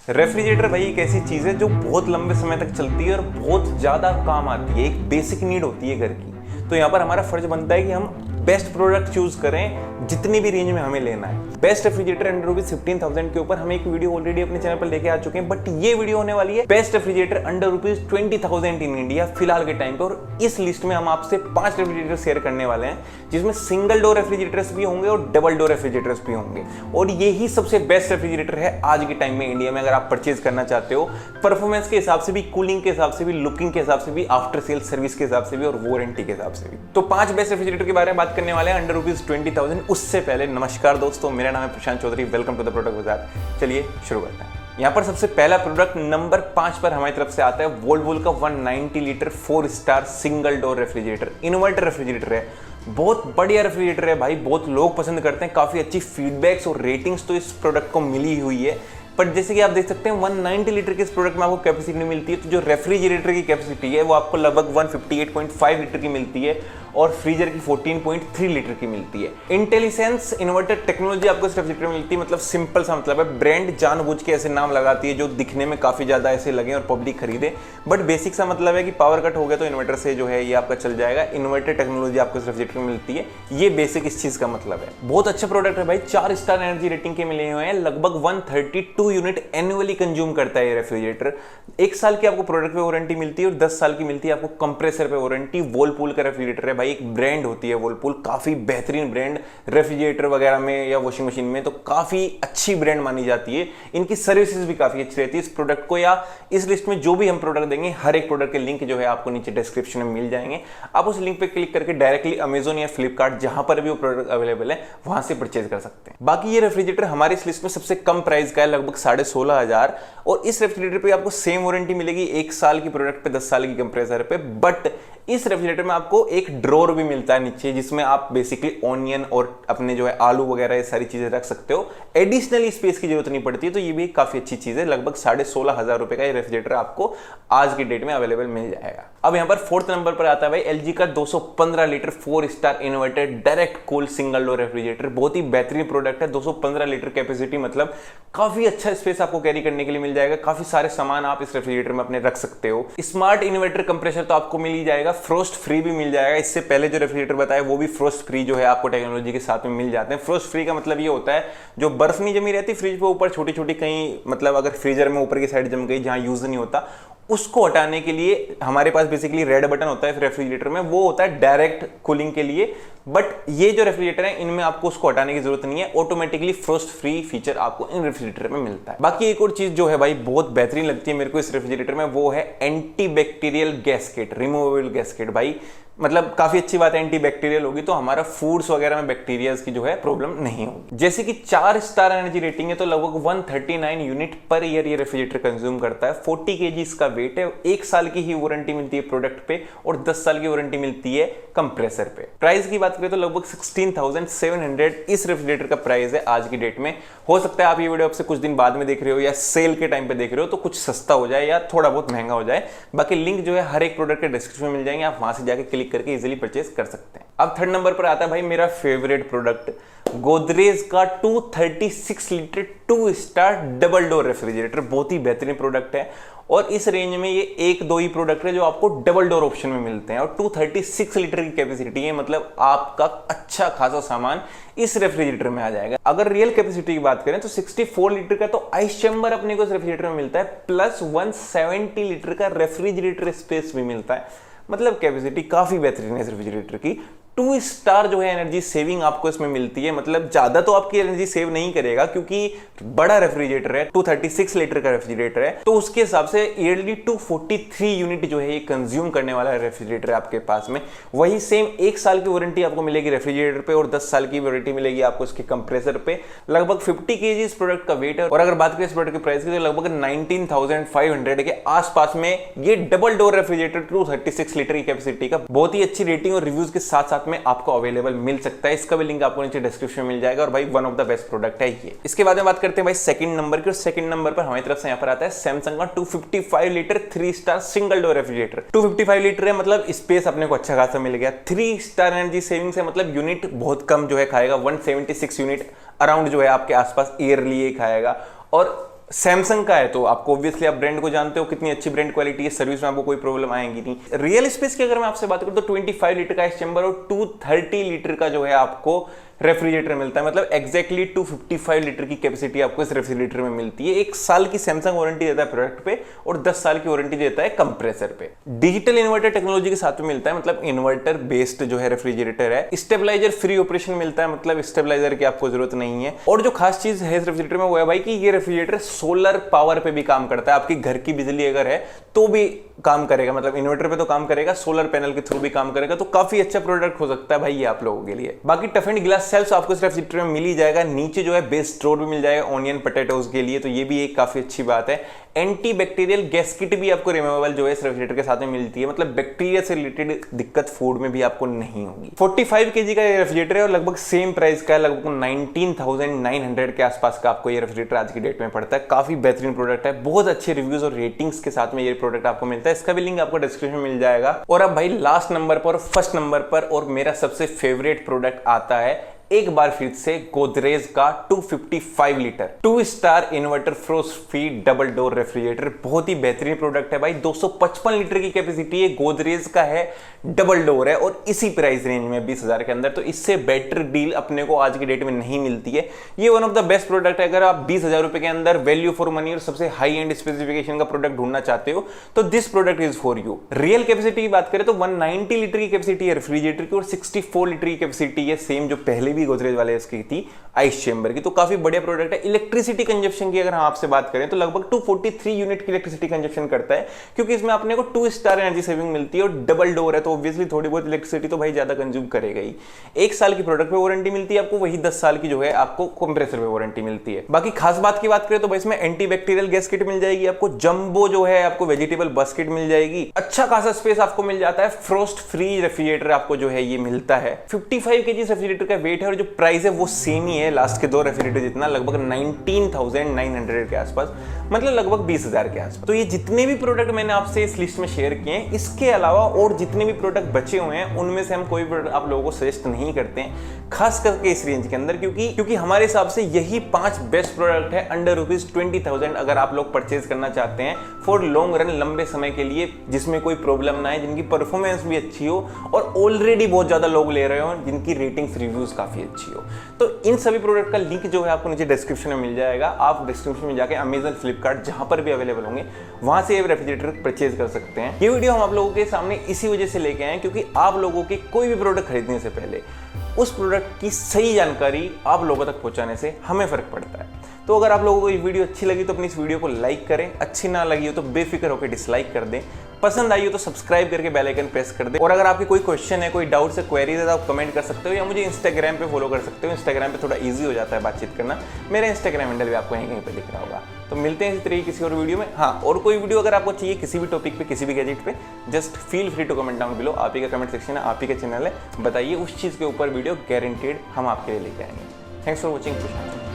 Refrigerator भाई एक ऐसी चीज है जो बहुत लंबे समय तक चलती है और बहुत ज्यादा काम आती है, एक बेसिक नीड होती है घर की। तो यहाँ पर हमारा फर्ज बनता है कि हम बेस्ट प्रोडक्ट चूज करें जितनी भी रेंज में हमें लेना है। बेस्ट रेफ्रिजरेटर अंडर ₹15,000 के ऊपर हम एक वीडियो ऑलरेडी अपने चैनल पर लेके आ चुके हैं, बट ये वीडियो होने वाली है best refrigerator under ₹20,000 in India फिलहाल के टाइम पे। और इस लिस्ट में हम आपसे 5 रेफ्रिजरेटर शेयर करने वाले हैं, जिसमें सिंगल डोर रेफ्रिजरेटर्स भी होंगे और डबल डोर रेफ्रिजरेटर्स भी होंगे। और यही सबसे बेस्ट रेफ्रिजरेटर है आज के टाइम में इंडिया में, अगर आप परचेज करना चाहते हो परफॉर्मेंस के हिसाब से भी, कूलिंग के हिसाब से भी, लुकिंग के हिसाब से भी, आफ्टर सेल सर्विस के हिसाब से भी और वारंटी के हिसाब से भी। तो 5 बेस्ट रेफ्रिजरेटर के बारे में बात करने वाले हैं अंडर ₹20,000। उससे पहले नमस्कार दोस्तों, मेरा नाम है Prashant Chaudhary, welcome to the product Bazaar. चलिए शुरू करते हैं। यहाँ पर सबसे पहला प्रोडक्ट नंबर 5 पर हमारी तरफ से आता है वर्लपूल का 190 litre 4 star single door refrigerator, inverter refrigerator है। बहुत बढ़िया रेफ्रिजरेटर है भाई, बहुत लोग पसंद करते हैं, काफी अच्छी फीडबैक्स और रेटिंग्स तो इस प्रोडक्ट को मिली हुई है। पर जैसे कि आप देख सकते हैं 190 लीटर के इस प्रोडक्ट में आपको कैपेसिटी नहीं मिलती है, तो जो रेफ्रिजरेटर की कैपेसिटी है वो आपको लगभग 158.5 लीटर की मिलती है और फ्रीजर की 14.3 लीटर की मिलती है। इंटेलिसेंस इन्वर्टर टेक्नोलॉजी आपको इस रेफ्रिजरेटर में मिलती है, मतलब सिंपल सा मतलब है, ब्रांड जानबूझ के ऐसे नाम लगाती है जो दिखने में काफी ज्यादा ऐसे लगे और पब्लिक खरीदे, बट बेसिक सा मतलब है कि पावर कट हो गया तो इन्वर्टर से जो है ये आपका चल जाएगा। इन्वर्टर टेक्नोलॉजी आपको इस रेफ्रिजरेटर में मिलती है, ये बेसिक इस चीज का मतलब है। बहुत अच्छा प्रोडक्ट है भाई, 4 स्टार एनर्जी रेटिंग के मिले हुए हैं, लगभग 132 यूनिट एनुअली कंज्यूम करता है ये रेफ्रिजरेटर। 1 साल की आपको प्रोडक्ट पे वारंटी मिलती है और 10 साल की मिलती है आपको कंप्रेसर पे वारंटी। वर्लपूल का रेफ्रिजरेटर है भाई, एक ब्रांड होती है वर्लपूल, काफी बेहतरीन ब्रांड रेफ्रिजरेटर वगैरह में या वॉशिंग मशीन में तो काफी अच्छी ब्रांड मानी जाती है। इनकी सर्विसेज भी काफी अच्छी रहती है। इस प्रोडक्ट को या इस लिस्ट में जो भी हम प्रोडक्ट देंगे, हर एक प्रोडक्ट के लिंक जो है आपको नीचे डिस्क्रिप्शन में मिल जाएंगे। आप उस लिंक पे क्लिक करके डायरेक्टली अमेजोन या फ्लिपकार्ट जहां पर भी वो प्रोडक्ट अवेलेबल है वहां से परचेज कर सकते हैं। बाकी ये रेफ्रिजरेटर हमारी इस लिस्ट में सबसे कम प्राइस का है, लगभग 16,500, और इस रेफ्रिजरेटर पे आपको सेम वारंटी मिलेगी 1 साल की प्रोडक्ट पे, 10 साल की कंप्रेसर पे। बट इस रेफ्रिजरेटर में आपको एक ड्रॉर भी मिलता है नीचे, जिसमें आप बेसिकली ऑनियन और अपने जो है आलू वगैरह ये सारी चीजें रख सकते हो। एडिशनली स्पेस की जरूरत नहीं पड़ती है, तो ये भी काफी अच्छी चीज है। लगभग 16,500 का ये रेफ्रिजरेटर आपको आज की डेट में अवेलेबल मिल जाएगा। अब यहाँ पर 4th नंबर पर आता है भाई एलजी का 215 litre 4 star inverter direct cool single door refrigerator. बहुत ही बेहतरीन प्रोडक्ट है, 215 लीटर कैपेसिटी, मतलब काफी अच्छा स्पेस आपको कैरी करने के लिए मिल जाएगा। काफी सारे सामान आप इस रेफ्रिजरेटर में अपने रख सकते हो। स्मार्ट इन्वर्टर कंप्रेसर तो आपको मिल ही जाएगा, फ्रोस्ट फ्री भी मिल जाएगा। इससे पहले जो रेफ्रिजरेटर बताया वो भी फ्रोस्ट फ्री जो है आपको टेक्नोलॉजी के साथ में मिल जाते हैं। फ्रोस्ट फ्री का मतलब ये होता है जो बर्फ नहीं जमी रहती फ्रिज पे ऊपर छोटी छोटी, कहीं मतलब अगर फ्रीजर में ऊपर की साइड जम गई जहां यूज नहीं होता, उसको हटाने के लिए हमारे पास बेसिकली रेड बटन होता है रेफ्रिजरेटर में, वो होता है डायरेक्ट कूलिंग के लिए। बट ये जो रेफ्रिजरेटर है इनमें आपको उसको हटाने की जरूरत नहीं है, ऑटोमेटिकली फ्रोस्ट फ्री फीचर आपको इन रेफ्रिजरेटर में मिलता है। बाकी एक और चीज जो है भाई बहुत बेहतरीन लगती है मेरे को इस रेफ्रिजरेटर में, वो है anti bacterial gasket, removable gasket. भाई मतलब काफी अच्छी बात है, एंटी बैक्टीरियल होगी तो हमारा फूड्स वगैरह में बैक्टीरियाज की जो है प्रॉब्लम नहीं होगी। जैसे कि 4 स्टार एनर्जी रेटिंग है तो लगभग 139 यूनिट पर ईयर ये रेफ्रिजरेटर कंज्यूम करता है। 40 kg इसका वेट है। 1 साल की ही वारंटी मिलती है प्रोडक्ट पे और 10 साल की वारंटी मिलती है कंप्रेसर पे। प्राइस की बात करें तो लगभग 16,700 इस रेफ्रिजरेटर का प्राइस है आज की डेट में। हो सकता है आप ये वीडियो आपसे कुछ दिन बाद में देख रहे हो या सेल के टाइम पे देख रहे हो तो कुछ सस्ता हो जाए या थोड़ा बहुत महंगा हो जाए। बाकी लिंक जो है हर एक प्रोडक्ट के डिस्क्रिप्शन में मिल जाएंगे, आप वहां से जाकर क्लिक करके इजीली परचेज कर सकते हैं। अब 3rd नंबर पर आता है भाई मेरा फेवरेट प्रोडक्ट, गोदरेज का 236 litre 2 star double door refrigerator. बहुत ही बेहतरीन प्रोडक्ट है और इस रेंज में ये 1-2 ही प्रोडक्ट है जो आपको डबल डोर ऑप्शन में मिलते हैं और 236 लीटर की कैपेसिटी है, मतलब आपका अच्छा खासा सामान इस रेफ्रिजरेटर में आ जाएगा। अगर रियल कैपेसिटी की बात करें तो 64 लीटर का तो आइस चैम्बर अपने को इस रेफ्रिजरेटर में मिलता है, प्लस 170 लीटर का रेफ्रिजरेटर स्पेस भी मिलता है। मतलब कैपेसिटी काफी बेहतरीन है इस रेफ्रिजरेटर की। 2 स्टार जो है एनर्जी सेविंग आपको इसमें मिलती है, मतलब ज्यादा तो आपकी एनर्जी सेव नहीं करेगा क्योंकि बड़ा रेफ्रिजरेटर है, 236 लीटर का रेफ्रिजरेटर है, तो उसके हिसाब से ईयरली 243 यूनिट जो है ये कंज्यूम करने वाला रेफ्रिजरेटर है आपके पास में। वही सेम 1 साल की वारंटी आपको मिलेगी रेफ्रिजरेटर पे और 10 साल की वारंटी मिलेगी आपको इसके कंप्रेसर पे। लगभग 50 kg इस प्रोडक्ट का वेट है और अगर बात करें इस प्रोडक्ट के प्राइस की तो लगभग 19,500 के आसपास में ये डबल डोर रेफ्रिजरेटर 236 लीटर की कैपेसिटी का बहुत ही अच्छी रेटिंग और रिव्यूज के साथ साथ में आपको अवेलेबल मिल सकता है। इसका भी लिंक आपको नीचे डिस्क्रिप्शन में मिल जाएगा और भाई one of the best product है ये। इसके बाद में बात करते हैं भाई 2nd नंबर की, और 2nd नंबर पर हमारी तरफ से यहाँ पर आता है सैमसंग का 255 litre 3 star single door refrigerator. 255 litre है, मतलब स्पेस अपने को अच्छा खासा मिल गया। 3 स्टार एनर्जी सेविंग से मतलब यूनिट बहुत कम जो है खाएगा, 176 यूनिट अराउंड जो है आपके आसपास ईयरली खाएगा। और सैमसंग का है तो आपको ऑब्वियसली आप ब्रांड को जानते हो, कितनी अच्छी ब्रांड क्वालिटी है, सर्विस में आपको कोई प्रॉब्लम आएगी नहीं। रियल स्पेस की अगर मैं आपसे बात करूं तो 25 लीटर का इस चैम्बर और 230 लीटर का जो है आपको रेफ्रिजरेटर मिलता है। मतलब एग्जैक्टली 255 लीटर की कैपेसिटी आपको इस रेफ्रिजरेटर में मिलती है। 1 साल की सैमसंग वारंटी देता है प्रोडक्ट पे और 10 साल की वारंटी देता है कंप्रेसर पे। डिजिटल इन्वर्टर टेक्नोलॉजी के साथ में मिलता है, मतलब इन्वर्टर बेस्ड जो है रेफ्रिजरेटर है। स्टेबलाइजर फ्री ऑपरेशन मिलता है, मतलब स्टेबलाइजर की आपको जरूरत नहीं है। और जो खास चीज है इस रेफ्रिजरेटर में वो है भाई कि ये रेफ्रिजरेटर सोलर पावर पे भी काम करता है। आपकी घर की बिजली अगर है तो भी काम करेगा, मतलब इन्वर्टर पे तो काम करेगा, सोलर पैनल के थ्रू भी काम करेगा। तो काफी अच्छा प्रोडक्ट हो सकता है भाई ये आप लोगों के लिए। बाकी टफ एंड ग्लास सेल्स आपको इस रेफ्रिजरेटर में मिल ही जाएगा। नीचे जो है बेस स्टोर भी मिल जाएगा ऑनियन पोटैटोज के लिए, तो ये भी एक काफी अच्छी बात है। एंटी बैक्टीरियल गैस किट भी आपको रिमूवेबल जो है इस रेफ्रिजरेटर के साथ में मिलती है, मतलब बैक्टीरिया से रिलेटेड दिक्कत फूड में भी आपको नहीं होगी। 45 केजी का ये रेफ्रिजरेटर है और लगभग सेम प्राइस का है, लगभग 19,900 के आसपास का आपको ये रेफ्रिजरेटर आज की डेट में पड़ता है। काफी बेहतरीन प्रोडक्ट है, बहुत अच्छे रिव्यूज और रेटिंग्स के साथ में ये प्रोडक्ट आपको मिलता है। इसका भी लिंक आपको डिस्क्रिप्शन में मिल जाएगा। और अब भाई लास्ट नंबर पर, फर्स्ट नंबर पर और मेरा सबसे फेवरेट प्रोडक्ट आता है एक बार फिर से गोदरेज का 255 litre 2 star inverter frost free double door refrigerator. बहुत ही बेहतरीन प्रोडक्ट है भाई। 255 लीटर की कैपेसिटी है, गोदरेज का है, डबल डोर है और इसी प्राइस रेंज में 20,000 के अंदर। तो इससे बेटर डील अपने को आज की डेट में नहीं मिलती है। ये one of the best product है। अगर आप 20,000 रुपए के अंदर वैल्यू फॉर मनी और सबसे हाई एंड स्पेसिफिकेशन का प्रोडक्ट ढूंढना चाहते हो तो this product is for you. Real capacity की बात करें तो 190 लीटर की कैपेसिटी है रेफ्रिजरेटर की और 64 लीटर की कैपेसिटी है, सेम जो पहले भी गोदरेज वाले इसकी थी आइस चेंबर की। तो काफी बढ़िया प्रोडक्ट है। इलेक्ट्रिसिटी कंजप्शन की अगर हम आपसे बात करें तो लगभग 243 यूनिट की इलेक्ट्रिसिटी कंजप्शन करता है, क्योंकि इसमें अपने को 2 स्टार एनर्जी सेविंग मिलती है और डबल डोर है तो ऑब्वियसली थोड़ी बहुत इलेक्ट्रिसिटी तो भाई ज्यादा कंज्यूम करेगा ही। 1 साल की प्रोडक्ट पे वारंटी मिलती है आपको, वही 10 साल की जो है आपको कंप्रेसर पे वारंटी मिलती है। बाकी खास बात की बात करें तो भाई इसमें एंटी बैक्टीरियल गैस किट मिल जाएगी आपको, जंबो जो है आपको वेजिटेबल बास्केट मिल जाएगी, अच्छा खासा स्पेस आपको मिल जाता है, फ्रोस्ट फ्री रेफ्रिजरेटर आपको जो है ये मिलता है। 55 केजी रेफ्रिजरेटर का वेट है और जो प्राइस है वो सेम ही है लास्ट के 2 रेफ्रिजरेटर जितना, लगभग 19,900 के आसपास, मतलब लगभग 20,000 के आसपास। तो ये जितने भी प्रोडक्ट मैंने आपसे इस लिस्ट में शेयर किए हैं, इसके अलावा और जितने भी प्रोडक्ट बचे हुए हैं उनमें से हम कोई प्रोडक्ट आप लोगों को सजेस्ट नहीं करते हैं, खास करके इस रेंज के अंदर, क्योंकि हमारे हिसाब से यही 5 बेस्ट प्रोडक्ट है अंडर ₹20,000 अगर आप लोग परचेज करना चाहते हैं फॉर लॉन्ग रन, लंबे समय के लिए, जिसमें कोई प्रॉब्लम ना है, जिनकी परफॉर्मेंस भी अच्छी हो और ऑलरेडी बहुत ज्यादा लोग ले रहे हो, जिनकी रेटिंग्स रिव्यूज काफी अच्छी हो। तो इन सभी प्रोडक्ट का लिंक जो है आपको नीचे डिस्क्रिप्शन में मिल जाएगा। आप डिस्क्रिप्शन में जाके अमेजन, फ्लिपकार्ट जहां पर भी अवेलेबल होंगे वहां से ये रेफ्रिजरेटर परचेज कर सकते हैं। ये वीडियो हम आप लोगों के सामने इसी वजह से लेके आए क्योंकि आप लोगों के कोई भी प्रोडक्ट खरीदने से पहले उस प्रोडक्ट की सही जानकारी आप लोगों तक पहुंचाने से हमें फर्क पड़ता है। तो अगर आप लोगों को ये वीडियो अच्छी लगी तो अपनी इस वीडियो को लाइक करें, अच्छी ना लगी हो तो बेफिक्र होकर डिसलाइक कर दें, पसंद आई हो तो सब्सक्राइब करके बेल आइकन प्रेस कर दें। और अगर आपकी कोई क्वेश्चन है, कोई डाउट से क्वेरीज है तो आप कमेंट कर सकते हो या मुझे इंस्टाग्राम पे फॉलो कर सकते हो। इंस्टाग्राम पे थोड़ा इजी हो जाता है बातचीत करना। मेरा इंस्टाग्राम हैंडल भी आपको यहीं कहीं पे दिख रहा होगा। तो मिलते हैं इसी तरह किसी और वीडियो में। हाँ, और कोई वीडियो अगर आपको चाहिए किसी भी टॉपिक पे, किसी भी गैजेट पे, just feel free to comment down below. आप ही का कमेंट सेक्शन है, आप ही का चैनल है, बताइए उस चीज़ के ऊपर वीडियो गारंटेड हम आपके लिए लेके आएंगे। Thanks for watching.